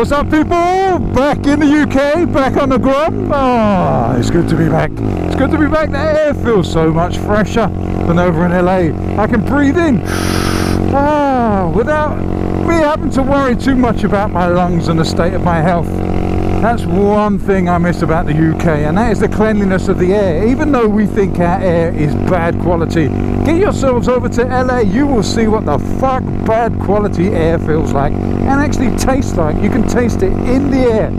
What's up, people? Back in the UK, back on the Grom. Oh, it's good to be back. It's good to be back. The air feels so much fresher than over in LA. I can breathe in without me having to worry too much about my lungs and the state of my health. That's one thing I miss about the UK, and that is the cleanliness of the air. Even though we think our air is bad quality, get yourselves over to LA, you will see what the fuck bad quality air feels like and actually tastes like. You can taste it in the air.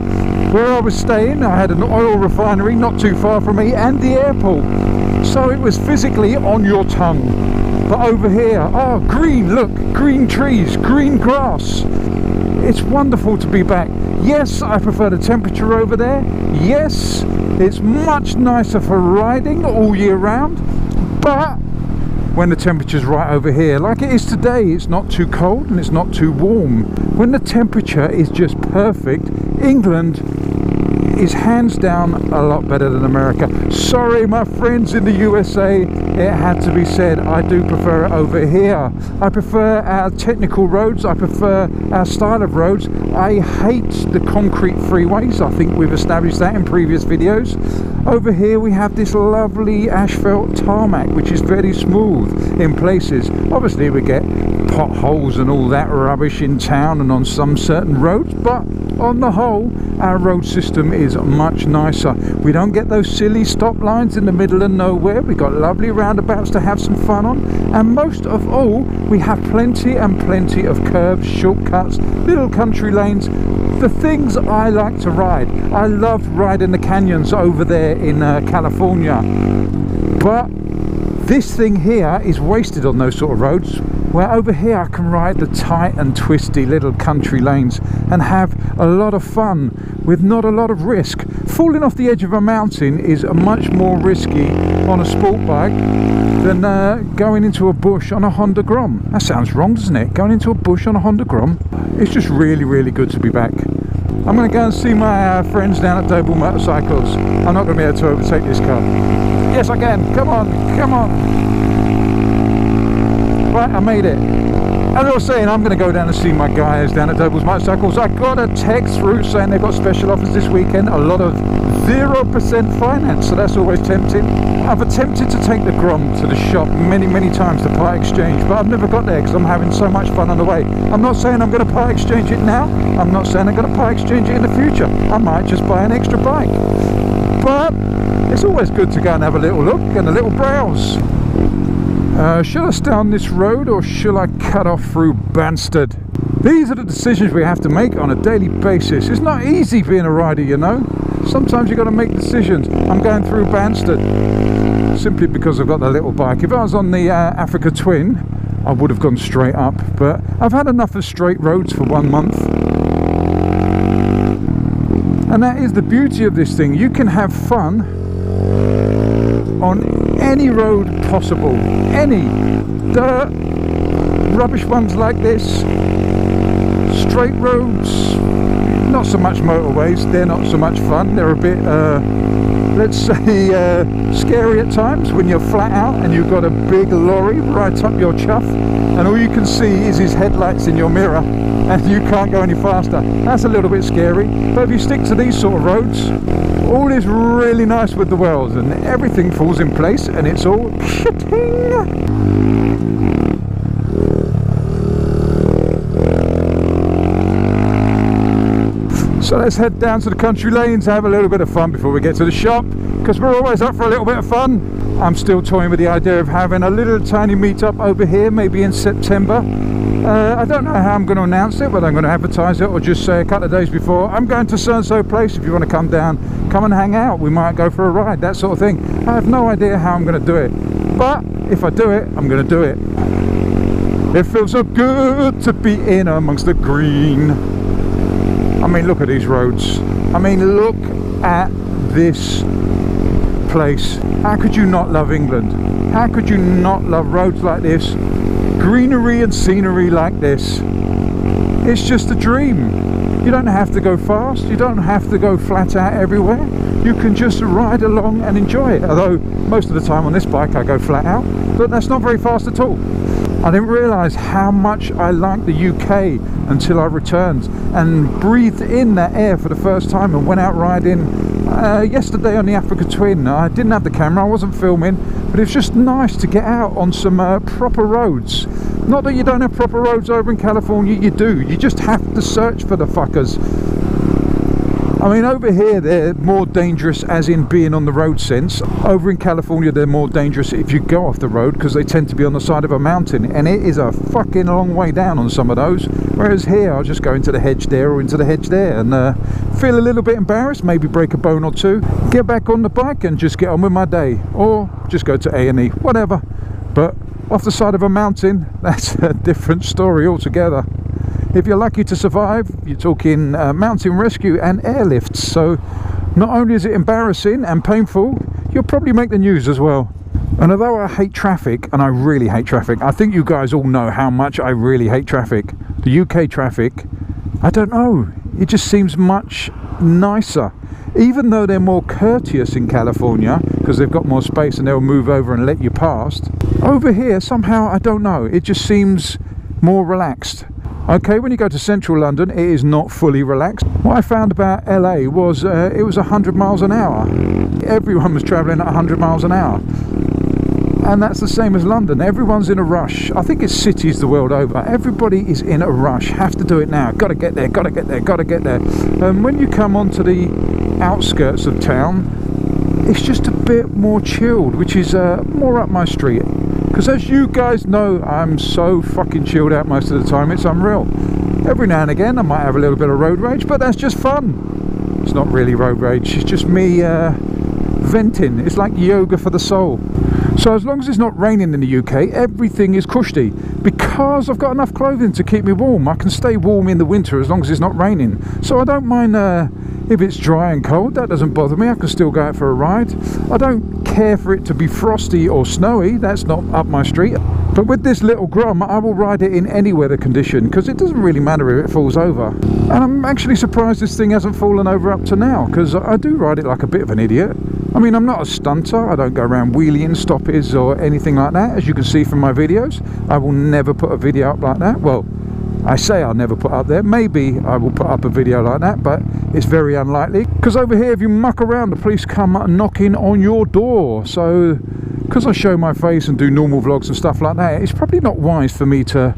Where I was staying, I had an oil refinery not too far from me and the airport, so it was physically on your tongue. But over here, oh, green, look, green trees, green grass. It's wonderful to be back. Yes, I prefer the temperature over there. Yes, it's much nicer for riding all year round. But when the temperature's right over here, like it is today, it's not too cold and it's not too warm. When the temperature is just perfect, England is hands down a lot better than America. Sorry, my friends in the USA, it had to be said. I do prefer it over here. I prefer our technical roads. I prefer our style of roads. I hate the concrete freeways. I think we've established that in previous videos. Over here we have this lovely asphalt tarmac, which is very smooth in places. Obviously we get potholes and all that rubbish in town and on some certain roads, but on the whole our road system is much nicer. We don't get those silly stop lines in the middle of nowhere. We got lovely roundabouts to have some fun on, and most of all we have plenty and plenty of curves, shortcuts, little country lanes, the things I like to ride. I love riding the canyons over there in California, but this thing here is wasted on those sort of roads, where over here I can ride the tight and twisty little country lanes and have a lot of fun with not a lot of risk. Falling off the edge of a mountain is much more risky on a sport bike than going into a bush on a Honda GROM. That sounds wrong, doesn't it? Going into a bush on a Honda GROM. It's just really, really good to be back. I'm going to go and see my friends down at Doble Motorcycles. I'm not going to be able to overtake this car. Yes, I can. Come on, come on. Right, I made it. As I was saying, I'm going to go down and see my guys down at Doble's Motorcycles. I got a text through saying they've got special offers this weekend. A lot of 0% finance, so that's always tempting. I've attempted to take the GROM to the shop many, many times to part exchange, but I've never got there because I'm having so much fun on the way. I'm not saying I'm going to part exchange it now. I'm not saying I'm going to part exchange it in the future. I might just buy an extra bike. But it's always good to go and have a little look and a little browse. Shall I stay on this road or shall I cut off through Banstead? These are the decisions we have to make on a daily basis. It's not easy being a rider, you know. Sometimes you've got to make decisions. I'm going through Banstead simply because I've got the little bike. If I was on the Africa Twin, I would have gone straight up, but I've had enough of straight roads for 1 month. And that is the beauty of this thing. You can have fun on any road possible, any dirt, rubbish ones like this, straight roads, not so much motorways. They're not so much fun. They're a bit let's say scary at times when you're flat out and you've got a big lorry right up your chuff and all you can see is his headlights in your mirror and you can't go any faster. That's a little bit scary, but if you stick to these sort of roads, all is really nice with the world and everything falls in place and it's all shitting. So let's head down to the country lanes, have a little bit of fun before we get to the shop, because we're always up for a little bit of fun. I'm still toying with the idea of having a little tiny meet-up over here, maybe in September. I don't know how I'm going to announce it, whether I'm going to advertise it or just say a couple of days before, I'm going to so-and-so place, if you want to come down, come and hang out, we might go for a ride, that sort of thing. I have no idea how I'm going to do it, but if I do it, I'm going to do it. It feels so good to be in amongst the green. I mean, look at these roads. I mean, look at this place. How could you not love England? How could you not love roads like this? Greenery and scenery like this. It's just a dream. You don't have to go fast. You don't have to go flat out everywhere. You can just ride along and enjoy it. Although most of the time on this bike I go flat out, but that's not very fast at all. I didn't realise how much I liked the UK until I returned and breathed in that air for the first time and went out riding yesterday on the Africa Twin. I didn't have the camera, I wasn't filming, but it's just nice to get out on some proper roads. Not that you don't have proper roads over in California, you do. You just have to search for the fuckers. I mean, over here they're more dangerous as in being on the road sense. Over in California they're more dangerous if you go off the road, because they tend to be on the side of a mountain, and it is a fucking long way down on some of those. Whereas here I'll just go into the hedge there or into the hedge there and feel a little bit embarrassed, maybe break a bone or two, get back on the bike and just get on with my day, or just go to A&E, whatever. But off the side of a mountain, that's a different story altogether. If you're lucky to survive, you're talking mountain rescue and airlifts. So not only is it embarrassing and painful, you'll probably make the news as well. And although I hate traffic, and I really hate traffic, I think you guys all know how much I really hate traffic. The UK traffic, I don't know, it just seems much nicer. Even though they're more courteous in California, because they've got more space and they'll move over and let you past. Over here, somehow, I don't know, it just seems more relaxed. Okay, when you go to central London, it is not fully relaxed. What I found about LA was it was 100 miles an hour. Everyone was travelling at 100 miles an hour. And that's the same as London. Everyone's in a rush. I think it's cities the world over. Everybody is in a rush. Have to do it now. Got to get there, got to get there, got to get there. When you come onto the outskirts of town, it's just a bit more chilled, which is more up my street. Because as you guys know, I'm so fucking chilled out most of the time, it's unreal. Every now and again I might have a little bit of road rage, but that's just fun. It's not really road rage, it's just me venting. It's like yoga for the soul. So as long as it's not raining in the UK, everything is cushy. Because I've got enough clothing to keep me warm, I can stay warm in the winter as long as it's not raining. So I don't mind if it's dry and cold, that doesn't bother me. I can still go out for a ride. I don't care for it to be frosty or snowy, that's not up my street. But with this little Grom, I will ride it in any weather condition, because it doesn't really matter if it falls over. And I'm actually surprised this thing hasn't fallen over up to now, because I do ride it like a bit of an idiot. I mean, I'm not a stunter, I don't go around wheeling stoppies or anything like that, as you can see from my videos. I will never put a video up like that. Well, I say I'll never put up there. Maybe I will put up a video like that, but it's very unlikely. Because over here, if you muck around, the police come knocking on your door. So, because I show my face and do normal vlogs and stuff like that, it's probably not wise for me to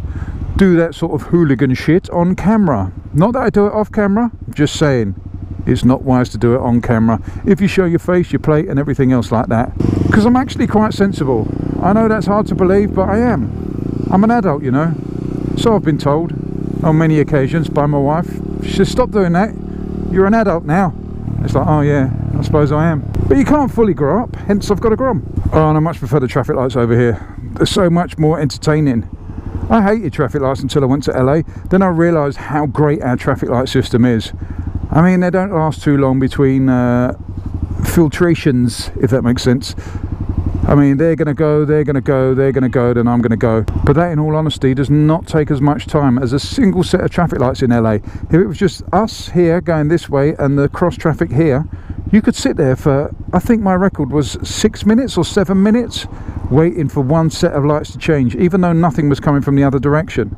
do that sort of hooligan shit on camera. Not that I do it off camera, just saying. It's not wise to do it on camera if you show your face, your plate and everything else like that. Because I'm actually quite sensible. I know that's hard to believe, but I am. I'm an adult, you know. So I've been told on many occasions by my wife. She says, stop doing that, you're an adult now. It's like, oh yeah, I suppose I am. But you can't fully grow up, hence I've got a Grom. Oh, and I much prefer the traffic lights over here. They're so much more entertaining. I hated traffic lights until I went to LA. Then I realised how great our traffic light system is. I mean, they don't last too long between filtrations, if that makes sense. I mean, they're going to go, they're going to go, they're going to go, then I'm going to go. But that, in all honesty, does not take as much time as a single set of traffic lights in LA. If it was just us here going this way and the cross traffic here, you could sit there for, I think my record was 6 minutes or 7 minutes waiting for one set of lights to change, even though nothing was coming from the other direction.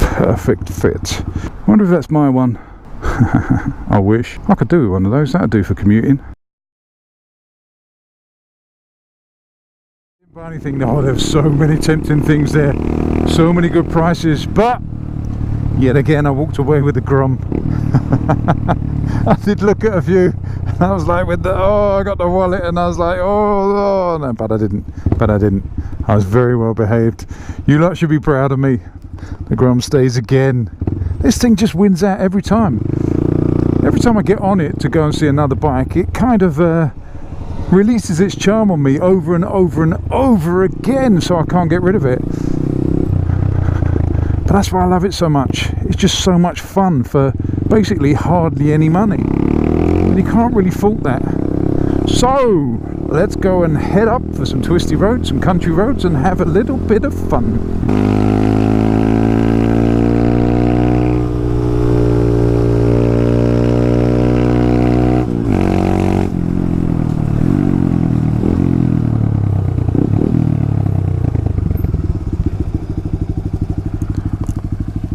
Perfect fit. I wonder if that's my one. I wish I could do one of those. That'd do for commuting. Didn't buy anything. Oh, there's so many tempting things there, so many good prices, but yet again I walked away with the Grom. I did look at a few and I was like, with the, oh, I got the wallet, and I was like, oh no, but I didn't. I was very well behaved. You lot should be proud of me. The Grom stays again. This thing just wins out every time. Every time I get on it to go and see another bike, it kind of releases its charm on me over and over and over again, so I can't get rid of it. But that's why I love it so much. It's just so much fun for basically hardly any money. And you can't really fault that. So let's go and head up for some twisty roads, some country roads, and have a little bit of fun.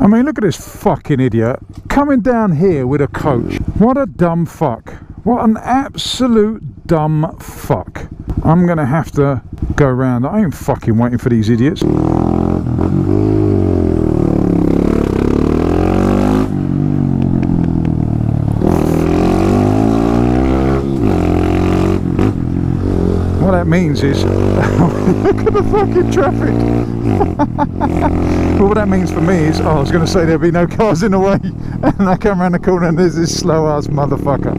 mean, look at this fucking idiot coming down here with a coach. What a dumb fuck. What an absolute dumb fuck. I'm gonna have to go around. I ain't fucking waiting for these idiots. What that means is, look at the fucking traffic. Well, what that means for me is, I was going to say there'll be no cars in the way, and I come around the corner and there's this slow ass motherfucker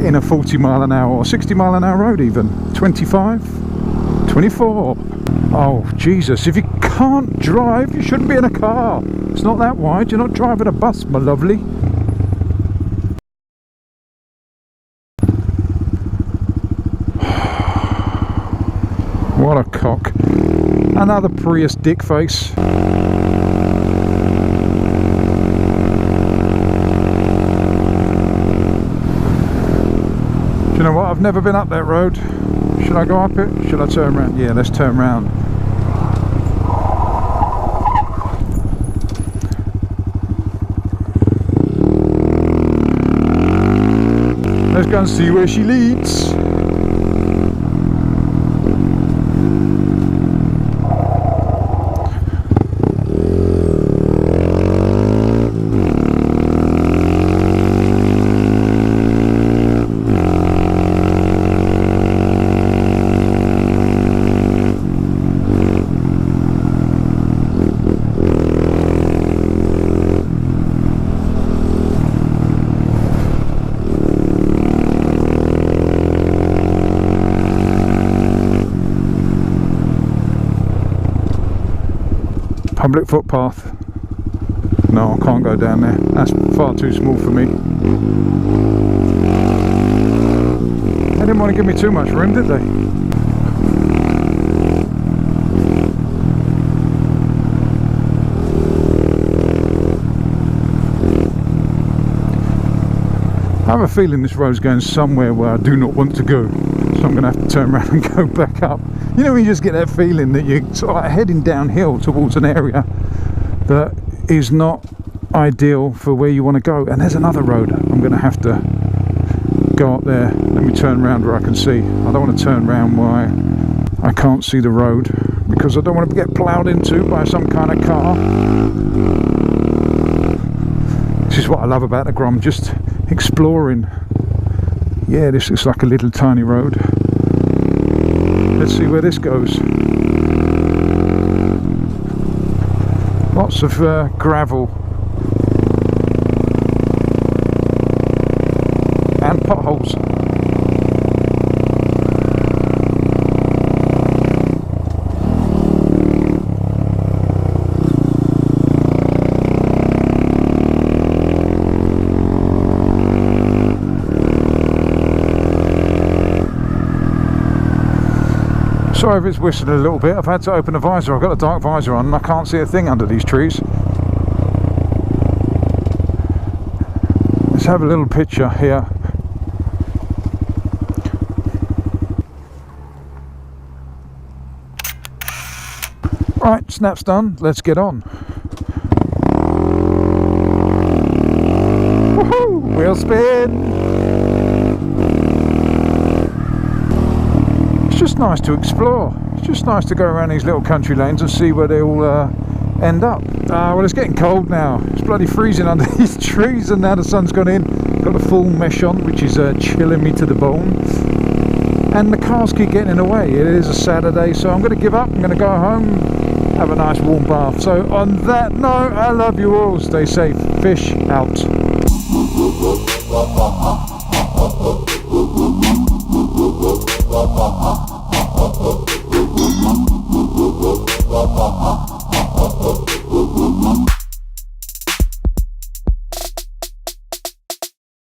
in a 40 mile an hour or 60 mile an hour road, even 25, 24. Oh Jesus, if you can't drive, you shouldn't be in a car. It's not that wide. You're not driving a bus, my lovely. What a cock. Another Prius dick face. Do you know what? I've never been up that road. Should I go up it? Should I turn around? Yeah, let's turn around. Let's go and see where she leads. Public footpath. No, I can't go down there. That's far too small for me. They didn't want to give me too much room, did they? I have a feeling this road's going somewhere where I do not want to go. So I'm going to have to turn around and go back up. You know when you just get that feeling that you're sort of like heading downhill towards an area that is not ideal for where you want to go. And there's another road. I'm going to have to go up there. Let me turn around where I can see. I don't want to turn around where I can't see the road, because I don't want to get ploughed into by some kind of car. This is what I love about the Grom, just exploring. Yeah, this looks like a little tiny road. Let's see where this goes. Lots of gravel and potholes. Sorry if it's whistling a little bit. I've had to open the visor. I've got a dark visor on and I can't see a thing under these trees. Let's have a little picture here. Right, snap's done. Let's get on. Woohoo! Wheel spin! It's just nice to explore. It's just nice to go around these little country lanes and see where they all end up. Well, it's getting cold now. It's bloody freezing under these trees, and now the sun's gone in. Got the full mesh on, which is chilling me to the bone. And the cars keep getting in the way. It is a Saturday, so I'm going to give up. I'm going to go home, have a nice warm bath. So on that note, I love you all. Stay safe. Fish out.